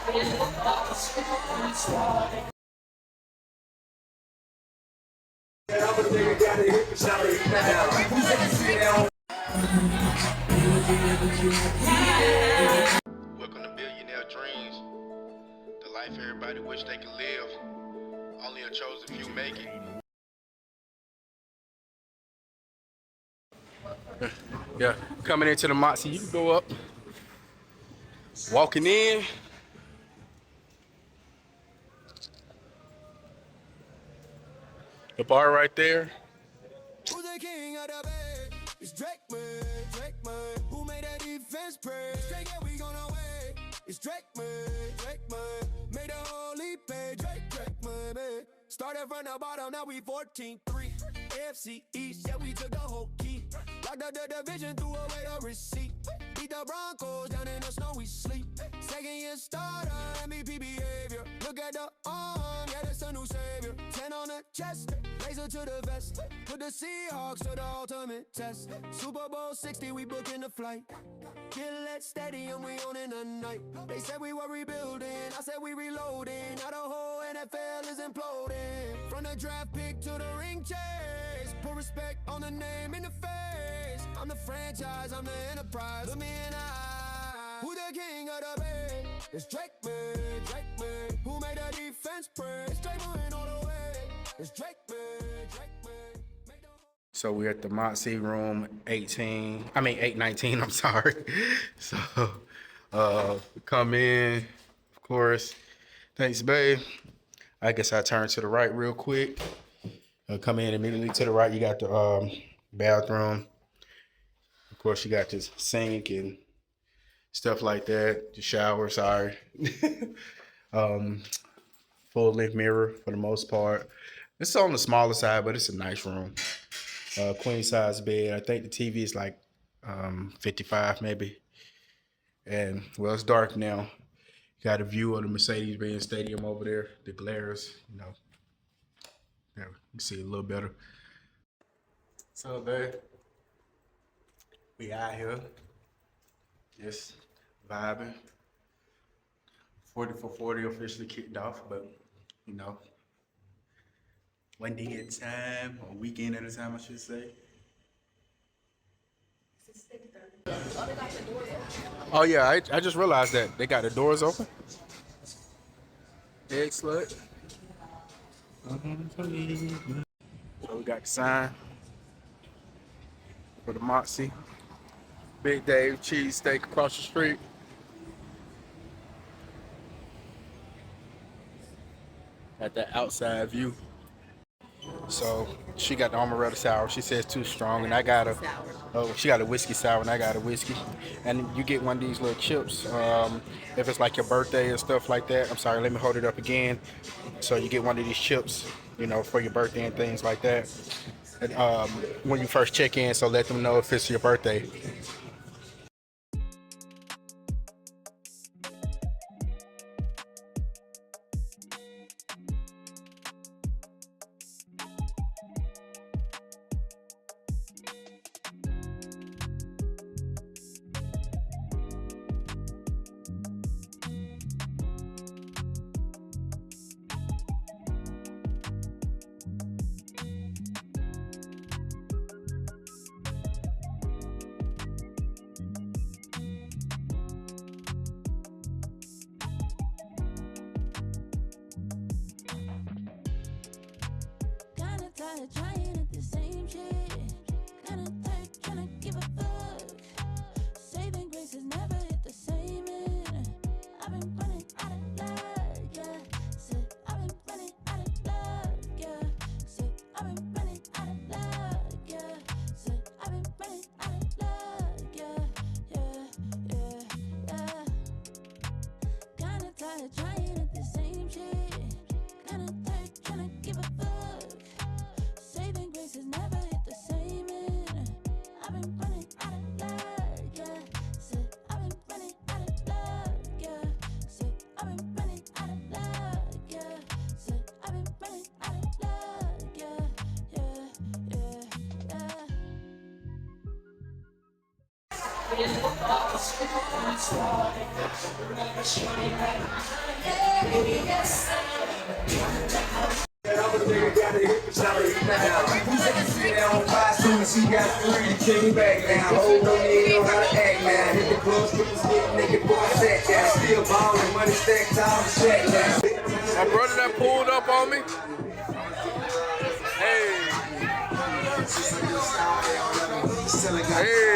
Welcome to Billionaire Dreams, the life everybody wish they could live. Only a chosen few make it. Yeah, coming into the Moxy, you can go up. Walking in. The bar right there. Who's the king of the bay? It's Drake, man, Drake, man. Who made that defense pray? Drake, yeah, we gonna wait. It's Drake, man, made the whole leap pay. Drake, man. Started from the bottom, now we 14-3. AFC East, yeah, we took the whole key. Locked up the division, threw away the receipt. Beat the Broncos, down in the snow, we sleep. Second year starter, MVP behavior. Look at the arm, yeah, that's a new savior. 10 on the chest, laser to the vest. Put the Seahawks to the ultimate test. Super Bowl 60, we booking the flight. Gillette Stadium, we on in the night. They said we were rebuilding, I said we reloading. Now the whole NFL is imploding. From the draft pick to the ring chase. Put respect on the name in the face. I'm the franchise, I'm the enterprise. Look me in the eye. Who the king of the bay? It's Drake, man. Who made the defense pray? It's Drake, man, all the way. It's Drake, man. So we're at the Moxy room 819, I'm sorry. So come in, of course. Thanks, babe. I guess I turn to the right real quick. Come in immediately to the right, you got the bathroom. Of course, you got this sink and stuff like that. The shower, sorry. Full length mirror for the most part. It's on the smaller side, but it's a nice room. Queen size bed. I think the TV is like 55 maybe. And well, it's dark now. Got a view of the Mercedes-Benz Stadium over there. The glares, you know. Yeah, you can see a little better. So, babe, we out here, just vibing. 40 for 40 officially kicked off, but you know, one day at a time, or weekend at a time, I should say. Oh yeah, I just realized that they got the doors open. Eggslut. So we got the sign for the Moxy. Big Dave cheesesteak across the street. At that outside view. So she got the amaretto sour. She says too strong, and I got a. Oh, she got a whiskey sour, and I got a whiskey. And you get one of these little chips if it's like your birthday and stuff like that. I'm sorry, let me hold it up again. So you get one of these chips, you know, for your birthday and things like that. And, when you first check in, so let them know if it's your birthday. Trying at the same shit. Kinda tired, tryna give a fuck. Saving grace has never hit the same end. I've been running out of luck, yeah. Said I've been running out of luck, yeah. Said I've been running out of luck, yeah. Said I've been running out of luck, yeah. Kinda tired, trying at the same shit. Kinda tired, tryna give a fuck. Saving grace has never hit the same end. I've been running out of luck, yeah. Said I've been running out of luck, yeah. Said I've been running out of luck, yeah. Said I've been running out of luck, yeah. My brother that pulled up on me. Hey. Hey.